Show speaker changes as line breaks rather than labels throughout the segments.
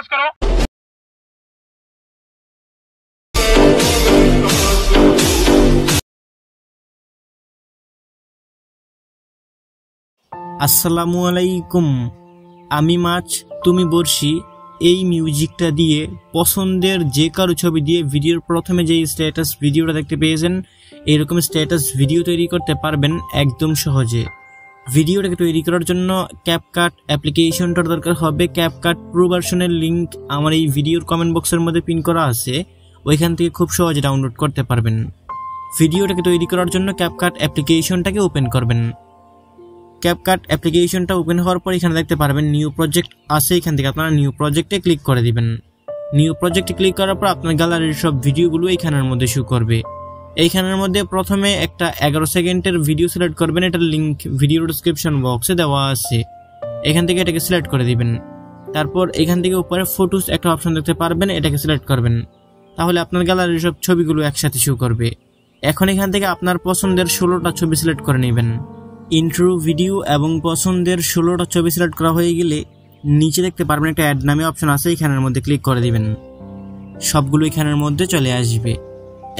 Close करो।
আসসালামু আলাইকুম, আমি মাছ তুমি বর্ষি। এই মিউজিকটা দিয়ে পছন্দের যে কারো ছবি দিয়ে ভিডিওর প্রথমে যে স্ট্যাটাস ভিডিওটা দেখতে পেয়েছেন এরকম স্ট্যাটাস ভিডিও তৈরি করতে পারবেন একদম সহজে। ভিডিওটাকে তৈরি করার জন্য ক্যাপকাট অ্যাপ্লিকেশনটার দরকার হবে। ক্যাপকাট প্রো ভার্সনের লিঙ্ক আমার এই ভিডিওর কমেন্ট বক্সের মধ্যে পিন করা আছে, ওইখান থেকে খুব সহজে ডাউনলোড করতে পারবেন। ভিডিওটাকে তৈরি করার জন্য ক্যাপকাট অ্যাপ্লিকেশনটাকে ওপেন করবেন। ক্যাপকাট অ্যাপ্লিকেশনটা ওপেন হওয়ার পর এখানে দেখতে পারবেন নিউ প্রজেক্ট আছে, এখান থেকে আপনারা নিউ প্রজেক্টে ক্লিক করে দিবেন। নিউ প্রজেক্টে ক্লিক করার পর আপনার গ্যালারির সব ভিডিওগুলো এইখানের মধ্যে শো করবে। এইখানের মধ্যে প্রথমে একটা 11 সেকেন্ডের ভিডিও সিলেক্ট করবেন, এটার লিঙ্ক ভিডিও ডিসক্রিপশন বক্সে দেওয়া আছে, এখান থেকে এটাকে সিলেক্ট করে দিবেন। তারপর এখান থেকে উপরে ফটোস একটা অপশন দেখতে পারবেন, এটাকে সিলেক্ট করবেন, তাহলে আপনার গ্যালারির সব ছবিগুলো একসাথে শো করবে। এখন এখান থেকে আপনার পছন্দের 16টা ছবি সিলেক্ট করে নেবেন। ইন্ট্রো ভিডিও এবং পছন্দের 16টা ছবি সিলেক্ট করা হয়ে গেলে নিচে দেখতে পারবেন একটা অ্যাড নামে অপশন আছে, এখানের মধ্যে ক্লিক করে দিবেন। সবগুলো এখানের মধ্যে চলে আসবে।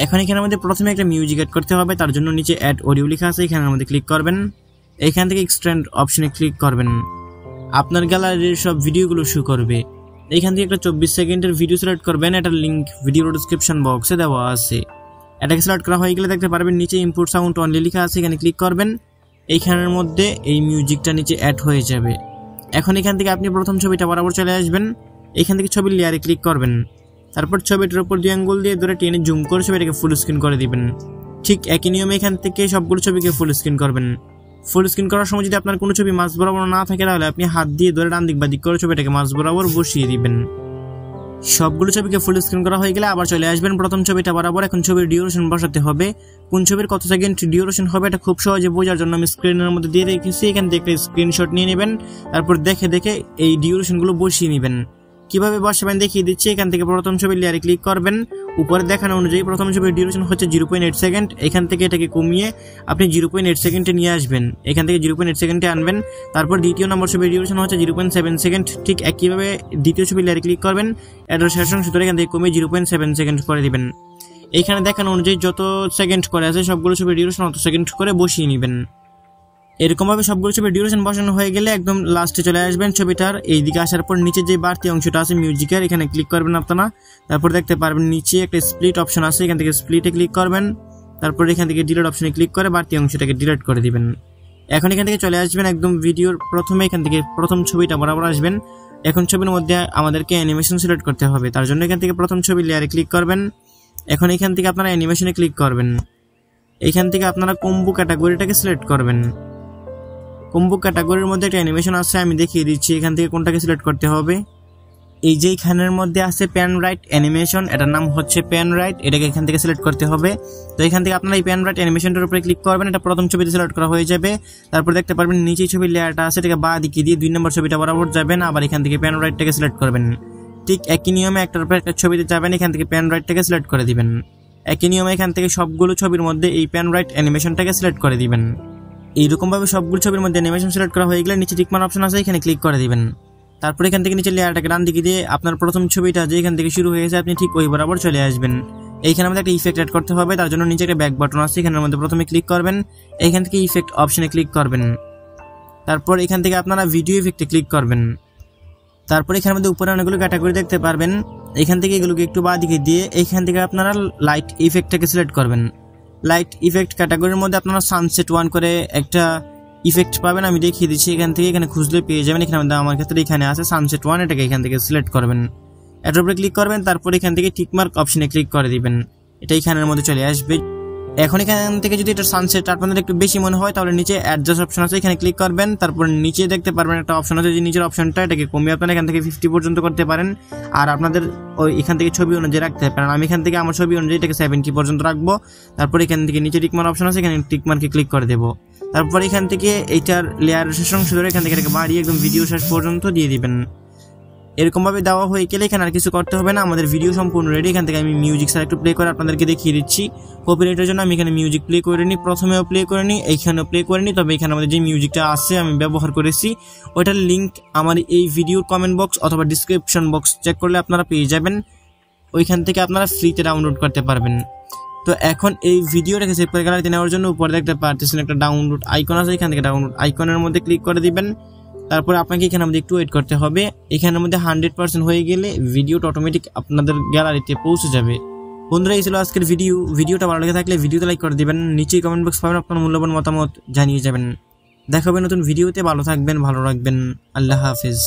এখন এখানের মধ্যে প্রথমে একটা মিউজিক অ্যাড করতে হবে, তার জন্য নিচে অ্যাড অডিও লেখা আছে, এখানের মধ্যে ক্লিক করবেন। এখান থেকে এক্সটেন্ড অপশনে ক্লিক করবেন, আপনার গ্যালারির সব ভিডিওগুলো শো করবে। এখান থেকে একটা 24 সেকেন্ডের ভিডিও সিলেক্ট করবেন, এটার লিঙ্ক ভিডিও ডিসক্রিপশন বক্সে দেওয়া আছে। এটাকে সিলেক্ট করা হয়ে গেলে দেখতে পারবেন নিচে ইম্পোর্ট সাউন্ড অনলি লেখা আছে, এখানে ক্লিক করবেন। এইখানের মধ্যে এই মিউজিকটা নিচে অ্যাড হয়ে যাবে। এখন এখান থেকে আপনি প্রথম ছবিটা বরাবর চলে আসবেন, এখান থেকে ছবির লেয়ারে ক্লিক করবেন, তারপর ছবিটার উপর 2 আঙ্গুল দিয়ে ধরে টেনে জুম করে ছবিটাকে ফুল স্ক্রিন করে দিবেন। ঠিক একই নিয়মে এখান থেকে সবগুলো ছবিকে ফুল স্ক্রিন করবেন। ফুল স্ক্রিন করার সময় যদি আপনার কোনো ছবি মাঝ বরাবর না থাকে তাহলে আপনি হাত দিয়ে ধরে ডান দিক বা দিক করে ছবিটাকে মাঝ বরাবর বসিয়ে দিবেন। সবগুলো ছবিকে ফুল স্ক্রিন করা হয়ে গেলে আবার চলে আসবেন প্রথম ছবিটা বরাবর। এখন ছবির ডিউরেশন বসাতে হবে, কোন ছবির কত সেকেন্ড ডিউরেশন হবে এটা খুব সহজে বোঝার জন্য আমি স্ক্রিনের মধ্যে দিয়ে রেখেছি, এখান থেকে একটা স্ক্রিনশট নিয়ে নেবেন, তারপর দেখে দেখে এই ডিউরেশনগুলো বসিয়ে নেবেন। কিভাবে বসাবেন দেখিয়ে দিচ্ছি। এখান থেকে প্রথম ছবির লেয়ারে ক্লিক করবেন, উপরে দেখানো অনুযায়ী প্রথম ছবির ডিউরেশন হচ্ছে 0.8 সেকেন্ড, এখান থেকে এটাকে কমিয়ে আপনি 0.8 সেকেন্ডে নিয়ে আসবেন, এখান থেকে 0.8 সেকেন্ডে আনবেন। তারপর দ্বিতীয় নম্বর ছবির ডিউরেশন হচ্ছে 0.7 সেকেন্ড, ঠিক একইভাবে দ্বিতীয় ছবির লেয়ারে ক্লিক করবেন, এটার শেষ অংশ ধরে এখান থেকে কমিয়ে 0.7 সেকেন্ড করে দিবেন। এইখানে দেখানো অনুযায়ী যত সেকেন্ড করে আছে সবগুলো ছবির ডিউরেশন অত সেকেন্ড করে বসিয়ে নেবেন। এরকমভাবে সবগুলো ছবির ডিউরেশন বসানো হয়ে গেলে একদম লাস্টে চলে আসবেন ছবিটার। এইদিকে আসার পর নিচে যে বাড়তি অংশটা আছে মিউজিকের, এখানে ক্লিক করবেন আপনারা। তারপর দেখতে পারবেন নিচে একটা স্প্লিট অপশন আছে, এখান থেকে স্প্লিটে ক্লিক করবেন, তারপর এখান থেকে ডিলিট অপশনে ক্লিক করে বাড়তি অংশটাকে ডিলিট করে দিবেন। এখন এখান থেকে চলে আসবেন একদম ভিডিওর প্রথমে, এখান থেকে প্রথম ছবিটা বরাবর আসবেন। এখন ছবির মধ্যে আমাদেরকে অ্যানিমেশন সিলেক্ট করতে হবে, তার জন্য এখান থেকে প্রথম ছবির লেয়ারে ক্লিক করবেন। এখন এখান থেকে আপনারা অ্যানিমেশনে ক্লিক করবেন, এখান থেকে আপনারা কম্বো ক্যাটাগরিটাকে সিলেক্ট করবেন। কম্বো ক্যাটাগরির মধ্যে একটা অ্যানিমেশন আছে, আমি দেখিয়ে দিচ্ছি এখান থেকে কোনটাকে সিলেক্ট করতে হবে। এই যে এখানের মধ্যে আছে প্যান রাইট অ্যানিমেশন, এটার নাম হচ্ছে প্যান রাইট, এটাকে এখান থেকে সিলেক্ট করতে হবে। তো এখান থেকে আপনারা এই প্যান রাইট অ্যানিমেশনটার উপরে ক্লিক করবেন, এটা প্রথম ছবিতে সিলেক্ট করা হয়ে যাবে। তারপর দেখতে পারবেন নিচে ছবির লেয়ারটা আছে, এটাকে বাঁ দিকে দিয়ে 2 নম্বর ছবিটা বরাবর যাবেন, আবার এখান থেকে প্যান রাইটটাকে সিলেক্ট করবেন। ঠিক একই নিয়মে একটার উপর একটা ছবিতে যাবেন, এখান থেকে প্যান রাইটটাকে সিলেক্ট করে দিবেন। একই নিয়মে এখান থেকে সবগুলো ছবির মধ্যে এই প্যান রাইট অ্যানিমেশনটাকে সিলেক্ট করে দিবেন। এইরকমভাবে সবগুলো ছবির মধ্যে অ্যানিমেশন সিলেক্ট করা হয়ে গেলে নিচে টিকমার্ক অপশন আছে, এখানে ক্লিক করে দিবেন। তারপর এখান থেকে নিচে লেয়ারটাকে ডান দিকে দিয়ে আপনার প্রথম ছবিটা যে এখান থেকে শুরু হয়েছে আপনি ঠিক ওই বরাবর চলে আসবেন। এইখানে আমাদের একটা ইফেক্ট অ্যাড করতে হবে, তার জন্য নিচে একটা ব্যাক বাটন আছে, এখানের মধ্যে প্রথমে ক্লিক করবেন, এখান থেকে ইফেক্ট অপশনে ক্লিক করবেন। তারপর এখান থেকে আপনারা ভিডিও ইফেক্টে ক্লিক করবেন। তারপর এখানের মধ্যে উপরে অনেকগুলো ক্যাটাগরি দেখতে পারবেন, এখান থেকে এগুলোকে একটু বাঁ দিকে দিয়ে এখান থেকে আপনারা লাইট ইফেক্টটাকে সিলেক্ট করবেন। লাইট ইফেক্ট ক্যাটাগরির মধ্যে আপনারা সানসেট 1 করে একটা ইফেক্ট পাবেন, আমি দেখিয়ে দিচ্ছি এখান থেকে, এখানে খুঁজলে পেয়ে যাবেন। এখানে মধ্যে আমার ক্ষেত্রে এখানে আছে সানসেট 1, এটাকে এখান থেকে সিলেক্ট করবেন, এটার উপরে ক্লিক করবেন, তারপর এখান থেকে টিকমার্ক অপশনে ক্লিক করে দিবেন, এটা এখানের মধ্যে চলে আসবে। এখন এখান থেকে যদি এটা সানসেট আপনাদের একটু বেশি মনে হয় তাহলে নিচে অ্যাডজাস্ট অপশন আছে, এখানে ক্লিক করবেন। তারপর নিচে দেখতে পারবেন একটা অপশন আছে, যে নিচের অপশনটা এটাকে কমিয়ে আপনারা এখান থেকে 50 পর্যন্ত করতে পারেন, আর আপনাদের ওই এখান থেকে ছবি অনুযায়ী রাখতে পারেন। আমি এখান থেকে আমার ছবি অনুযায়ী এটাকে 70 পর্যন্ত রাখবো। তারপর এখান থেকে নিচে টিকমার্ক অপশন আছে, এখানে টিকমার্কে ক্লিক করে দেবো। তারপর এখান থেকে এইটার লেয়ার শেষ অংশ ধরে এখান থেকে এটাকে বাড়িয়ে একদম ভিডিও শেষ পর্যন্ত দিয়ে দিবেন। এরকম ভাবে দেওয়া হয়ে গেলে এখানে আর কিছু করতে হবে না, আমাদের ভিডিও সম্পূর্ণ রেডি। এখান থেকে আমি মিউজিক স্যার একটু প্লে করে আপনাদেরকে দেখিয়ে দিচ্ছি। কপিরাইটের জন্য আমি এখানে মিউজিক প্লে করে নিই, প্রথমেও প্লে করে নিই, এইখানেও প্লে করে নিই। তবে এখানে আমাদের যে মিউজিকটা আছে আমি ব্যবহার করেছি ওইটার লিঙ্ক আমার এই ভিডিওর কমেন্ট বক্স অথবা ডিসক্রিপশন বক্স চেক করলে আপনারা পেয়ে যাবেন, ওইখান থেকে আপনারা ফ্রিতে ডাউনলোড করতে পারবেন। তো এখন এই ভিডিওটাকে সেভ করে গ্যালারিতে নেওয়ার জন্য উপরে দেখতে পারতেছেন একটা ডাউনলোড আইকন আছে, এখান থেকে ডাউনলোড আইকনের মধ্যে ক্লিক করে দিবেন। তারপরে আপনাকে এখানে মধ্যে একটু ওয়েট করতে হবে, এখানের মধ্যে 100% হয়ে গেলে ভিডিওটা অটোমেটিক আপনাদের গ্যালারিতে পৌঁছে যাবে। বন্ধুরা এই ছিল আজকের ভিডিওটা ভালো লেগে থাকলে ভিডিওতে লাইক করে দিবেন, নিচেই কমেন্ট বক্স পাবেন, আপনার মূল্যবান মতামত জানিয়ে যাবেন। দেখা হবে নতুন ভিডিওতে, ভালো থাকবেন, ভালো রাখবেন, আল্লাহ হাফেজ।